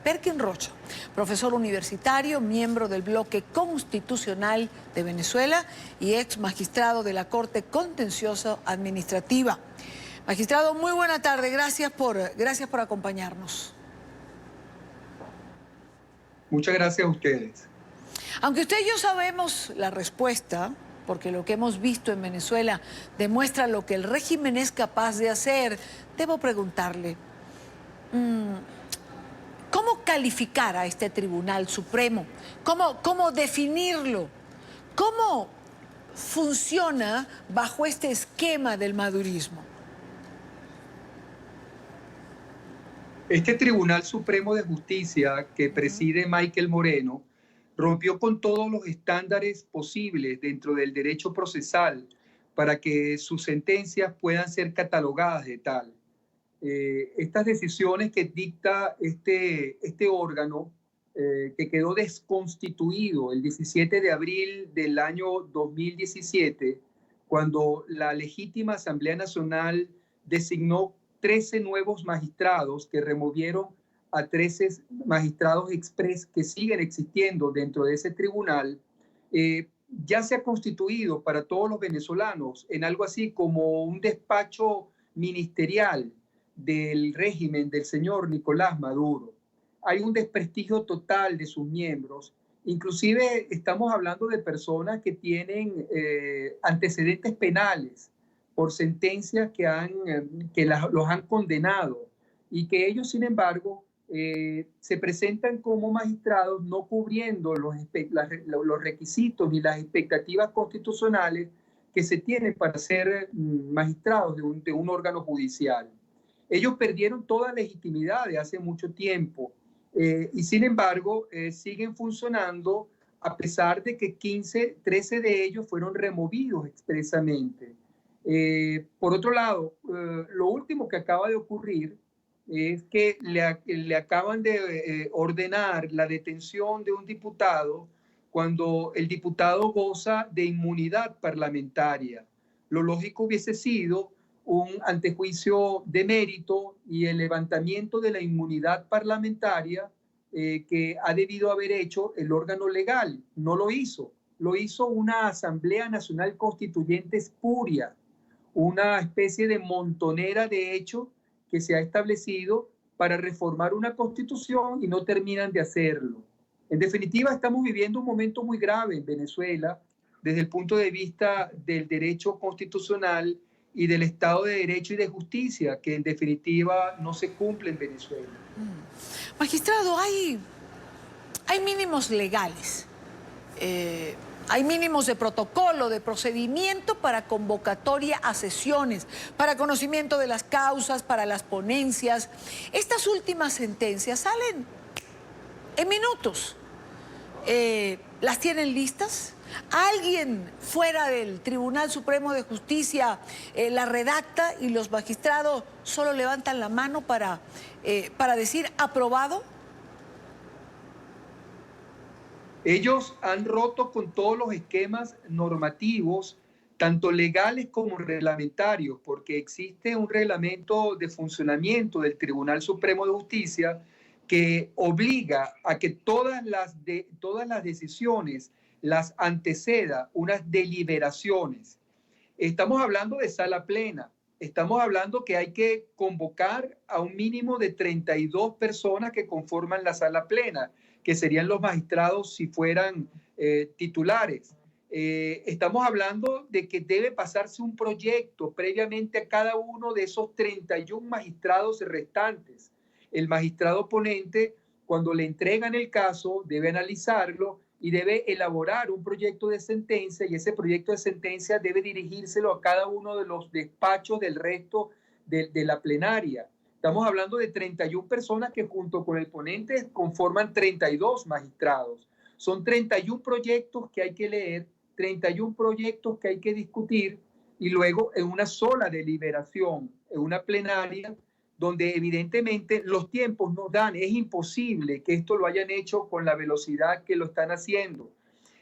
Perkin Rocha, profesor universitario, miembro del Bloque Constitucional de Venezuela y ex magistrado de la Corte Contencioso Administrativa. Magistrado, muy buena tarde, gracias por acompañarnos. Muchas gracias a ustedes. Aunque usted y yo sabemos la respuesta, porque lo que hemos visto en Venezuela demuestra lo que el régimen es capaz de hacer, debo preguntarle, ¿cómo calificar a este Tribunal Supremo? ¿Cómo definirlo? ¿Cómo funciona bajo este esquema del madurismo? Este Tribunal Supremo de Justicia que preside Michael Moreno rompió con todos los estándares posibles dentro del derecho procesal para que sus sentencias puedan ser catalogadas de tal. Estas decisiones que dicta este órgano, que quedó desconstituido el 17 de abril del año 2017, cuando la legítima Asamblea Nacional designó 13 nuevos magistrados que removieron a 13 magistrados express que siguen existiendo dentro de ese tribunal, ya se ha constituido para todos los venezolanos en algo así como un despacho ministerial del régimen del señor Nicolás Maduro. Hay un desprestigio total de sus miembros. Inclusive estamos hablando de personas que tienen antecedentes penales por sentencias los han condenado y que ellos, sin embargo, se presentan como magistrados no cubriendo los requisitos ni las expectativas constitucionales que se tienen para ser magistrados de un órgano judicial. Ellos perdieron toda legitimidad de hace mucho tiempo y sin embargo siguen funcionando a pesar de que 13 de ellos fueron removidos expresamente. Por otro lado, lo último que acaba de ocurrir es que le acaban de ordenar la detención de un diputado cuando el diputado goza de inmunidad parlamentaria. Lo lógico hubiese sido un antejuicio de mérito y el levantamiento de la inmunidad parlamentaria que ha debido haber hecho el órgano legal. No lo hizo. Lo hizo una Asamblea Nacional Constituyente espuria, una especie de montonera de hechos que se ha establecido para reformar una constitución y no terminan de hacerlo. En definitiva, estamos viviendo un momento muy grave en Venezuela desde el punto de vista del derecho constitucional y del Estado de Derecho y de Justicia, que en definitiva no se cumple en Venezuela. Magistrado, hay mínimos legales, hay mínimos de protocolo, de procedimiento para convocatoria a sesiones, para conocimiento de las causas, para las ponencias. Estas últimas sentencias salen en minutos. ¿Las tienen listas? ¿Alguien fuera del Tribunal Supremo de Justicia la redacta y los magistrados solo levantan la mano para decir aprobado? Ellos han roto con todos los esquemas normativos, tanto legales como reglamentarios, porque existe un reglamento de funcionamiento del Tribunal Supremo de Justicia que obliga a que todas las decisiones las anteceda unas deliberaciones. Estamos hablando de sala plena. Estamos hablando que hay que convocar a un mínimo de 32 personas que conforman la sala plena, que serían los magistrados si fueran titulares. Estamos hablando de que debe pasarse un proyecto previamente a cada uno de esos 31 magistrados restantes. El magistrado ponente, cuando le entregan el caso, debe analizarlo y debe elaborar un proyecto de sentencia, y ese proyecto de sentencia debe dirigírselo a cada uno de los despachos del resto de la plenaria. Estamos hablando de 31 personas que junto con el ponente conforman 32 magistrados. Son 31 proyectos que hay que leer, 31 proyectos que hay que discutir y luego en una sola deliberación, en una plenaria, donde evidentemente los tiempos no dan, es imposible que esto lo hayan hecho con la velocidad que lo están haciendo.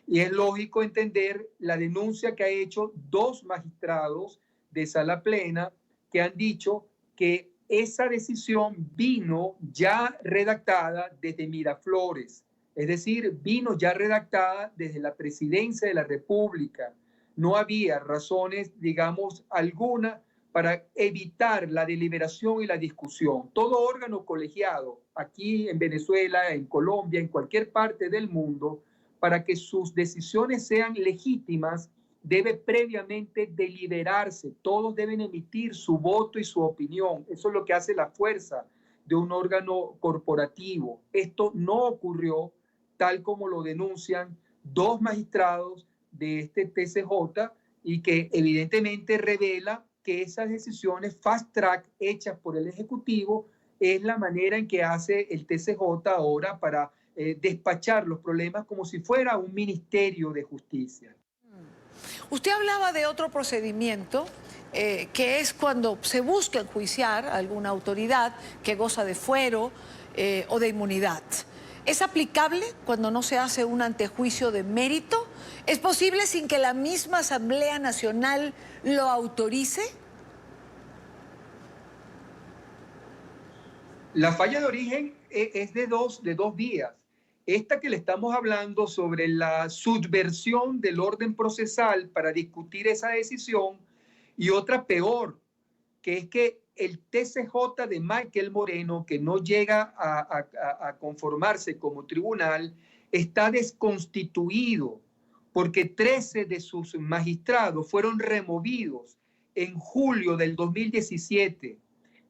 Y es lógico entender la denuncia que ha hecho 2 magistrados de sala plena que han dicho que esa decisión vino ya redactada desde Miraflores, es decir, vino ya redactada desde la Presidencia de la República. No había razones, digamos, alguna para evitar la deliberación y la discusión. Todo órgano colegiado, aquí en Venezuela, en Colombia, en cualquier parte del mundo, para que sus decisiones sean legítimas, debe previamente deliberarse. Todos deben emitir su voto y su opinión. Eso es lo que hace la fuerza de un órgano corporativo. Esto no ocurrió tal como lo denuncian dos magistrados de este TCJ y que evidentemente revela que esas decisiones fast track hechas por el Ejecutivo es la manera en que hace el TCJ ahora para despachar los problemas como si fuera un ministerio de justicia. Usted hablaba de otro procedimiento que es cuando se busca enjuiciar a alguna autoridad que goza de fuero o de inmunidad. ¿Es aplicable cuando no se hace un antejuicio de mérito? ¿Es posible sin que la misma Asamblea Nacional lo autorice? La falla de origen es de dos vías. Esta que le estamos hablando sobre la subversión del orden procesal para discutir esa decisión y otra peor, que es que el TCJ de Michael Moreno, que no llega a conformarse como tribunal, está desconstituido porque 13 de sus magistrados fueron removidos en julio del 2017.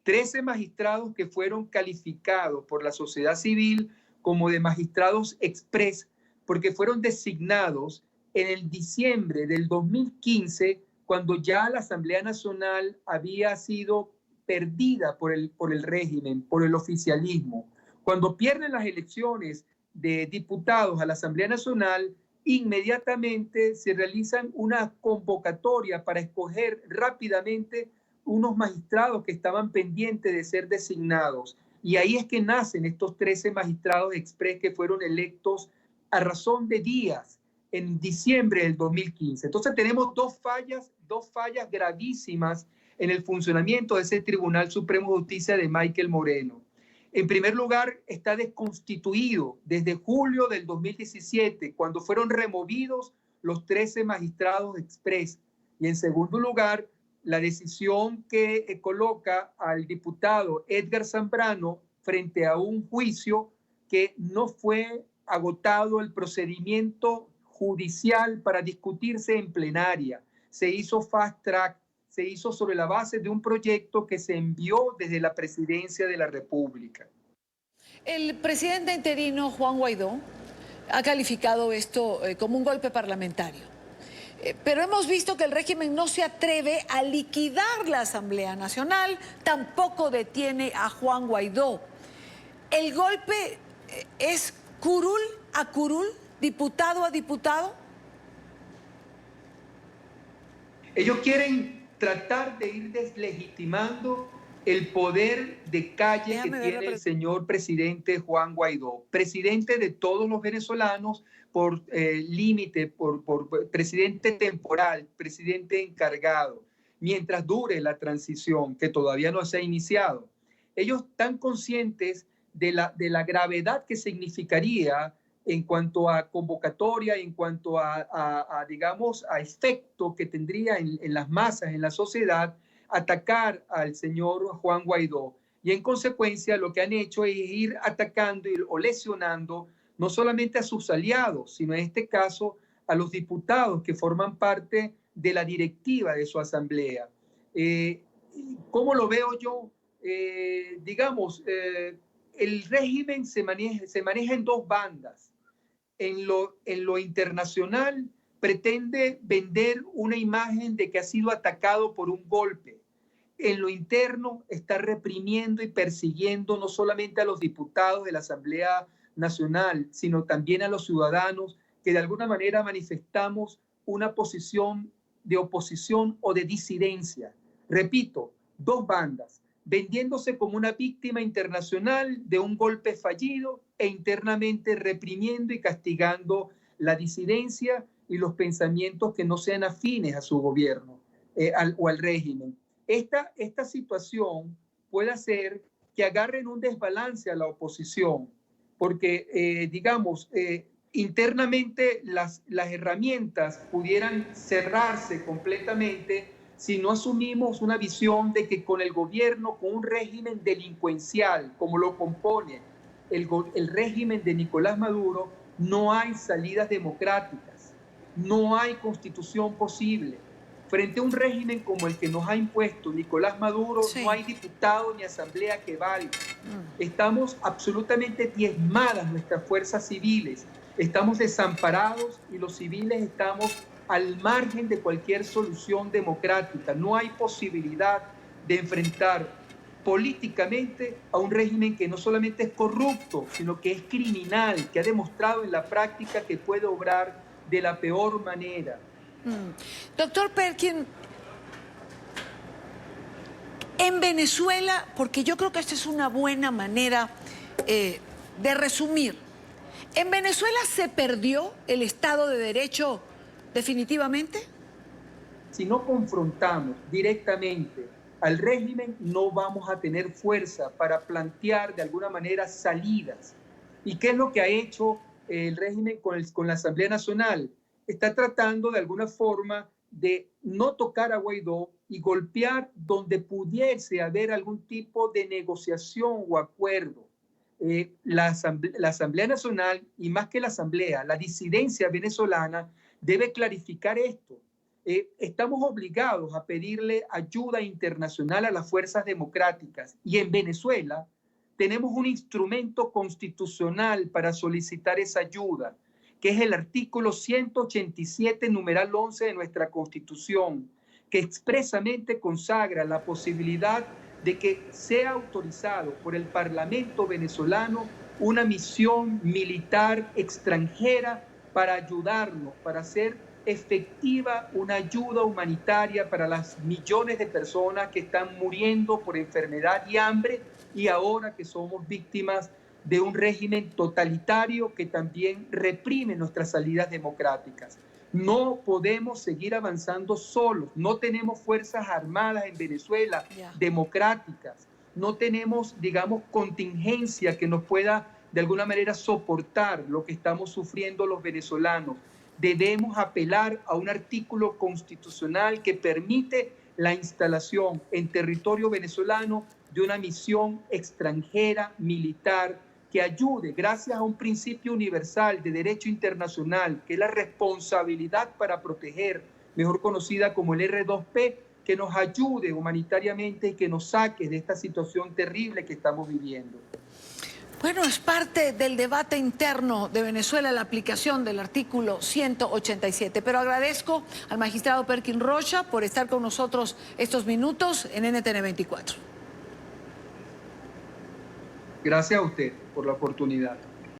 13 magistrados que fueron calificados por la sociedad civil como de magistrados express porque fueron designados en el diciembre del 2015 cuando ya la Asamblea Nacional había sido perdida por el régimen, por el oficialismo. Cuando pierden las elecciones de diputados a la Asamblea Nacional, inmediatamente se realizan una convocatoria para escoger rápidamente unos magistrados que estaban pendientes de ser designados. Y ahí es que nacen estos 13 magistrados express que fueron electos a razón de días en diciembre del 2015. Entonces tenemos dos fallas gravísimas en el funcionamiento de ese Tribunal Supremo de Justicia de Michael Moreno. En primer lugar, está desconstituido desde julio del 2017, cuando fueron removidos los 13 magistrados express. Y en segundo lugar, la decisión que coloca al diputado Edgar Zambrano frente a un juicio que no fue agotado el procedimiento judicial para discutirse en plenaria. Se hizo fast track, se hizo sobre la base de un proyecto que se envió desde la Presidencia de la República. El presidente interino Juan Guaidó ha calificado esto como un golpe parlamentario. Pero hemos visto que el régimen no se atreve a liquidar la Asamblea Nacional, tampoco detiene a Juan Guaidó. ¿El golpe es curul a curul, diputado a diputado? Ellos quieren tratar de ir deslegitimando el poder de calle que tiene el señor presidente Juan Guaidó, presidente de todos los venezolanos por límite, por presidente temporal, presidente encargado, mientras dure la transición que todavía no se ha iniciado. Ellos están conscientes de la gravedad que significaría en cuanto a convocatoria, en cuanto digamos, a efecto que tendría en las masas, en la sociedad, atacar al señor Juan Guaidó. Y en consecuencia lo que han hecho es ir atacando o lesionando no solamente a sus aliados, sino en este caso a los diputados que forman parte de la directiva de su asamblea. ¿Cómo lo veo yo? Digamos, el régimen se maneja en dos bandas. En lo internacional pretende vender una imagen de que ha sido atacado por un golpe. En lo interno está reprimiendo y persiguiendo no solamente a los diputados de la Asamblea Nacional, sino también a los ciudadanos que de alguna manera manifestamos una posición de oposición o de disidencia. Repito, dos bandas, vendiéndose como una víctima internacional de un golpe fallido e internamente reprimiendo y castigando la disidencia y los pensamientos que no sean afines a su gobierno o al régimen. Esta situación puede hacer que agarren un desbalance a la oposición, porque, internamente las herramientas pudieran cerrarse completamente si no asumimos una visión de que con el gobierno, con un régimen delincuencial como lo compone el régimen de Nicolás Maduro, no hay salidas democráticas, no hay constitución posible. Frente a un régimen como el que nos ha impuesto Nicolás Maduro, Sí. no hay diputado ni asamblea que valga. Estamos absolutamente diezmadas nuestras fuerzas civiles, estamos desamparados y los civiles estamos al margen de cualquier solución democrática. No hay posibilidad de enfrentar políticamente a un régimen que no solamente es corrupto, sino que es criminal, que ha demostrado en la práctica que puede obrar de la peor manera. Doctor Perkin, en Venezuela, porque yo creo que esta es una buena manera de resumir, ¿en Venezuela se perdió el Estado de Derecho definitivamente? Si no confrontamos directamente al régimen, no vamos a tener fuerza para plantear de alguna manera salidas. ¿Y qué es lo que ha hecho el régimen con la Asamblea Nacional? Está tratando de alguna forma de no tocar a Guaidó y golpear donde pudiese haber algún tipo de negociación o acuerdo. La Asamblea Nacional, y más que la Asamblea, la disidencia venezolana debe clarificar esto. Estamos obligados a pedirle ayuda internacional a las fuerzas democráticas, y en Venezuela tenemos un instrumento constitucional para solicitar esa ayuda, que es el artículo 187, numeral 11 de nuestra Constitución, que expresamente consagra la posibilidad de que sea autorizado por el Parlamento venezolano una misión militar extranjera para ayudarnos, para hacer efectiva una ayuda humanitaria para las millones de personas que están muriendo por enfermedad y hambre, y ahora que somos víctimas de un régimen totalitario que también reprime nuestras salidas democráticas. No podemos seguir avanzando solos, no tenemos fuerzas armadas en Venezuela democráticas, no tenemos, digamos, contingencia que nos pueda de alguna manera soportar lo que estamos sufriendo los venezolanos. Debemos apelar a un artículo constitucional que permite la instalación en territorio venezolano de una misión extranjera militar que ayude, gracias a un principio universal de derecho internacional, que es la responsabilidad para proteger, mejor conocida como el R2P, que nos ayude humanitariamente y que nos saque de esta situación terrible que estamos viviendo. Bueno, es parte del debate interno de Venezuela la aplicación del artículo 187, pero agradezco al magistrado Perkin Rocha por estar con nosotros estos minutos en NTN 24. Gracias a usted por la oportunidad.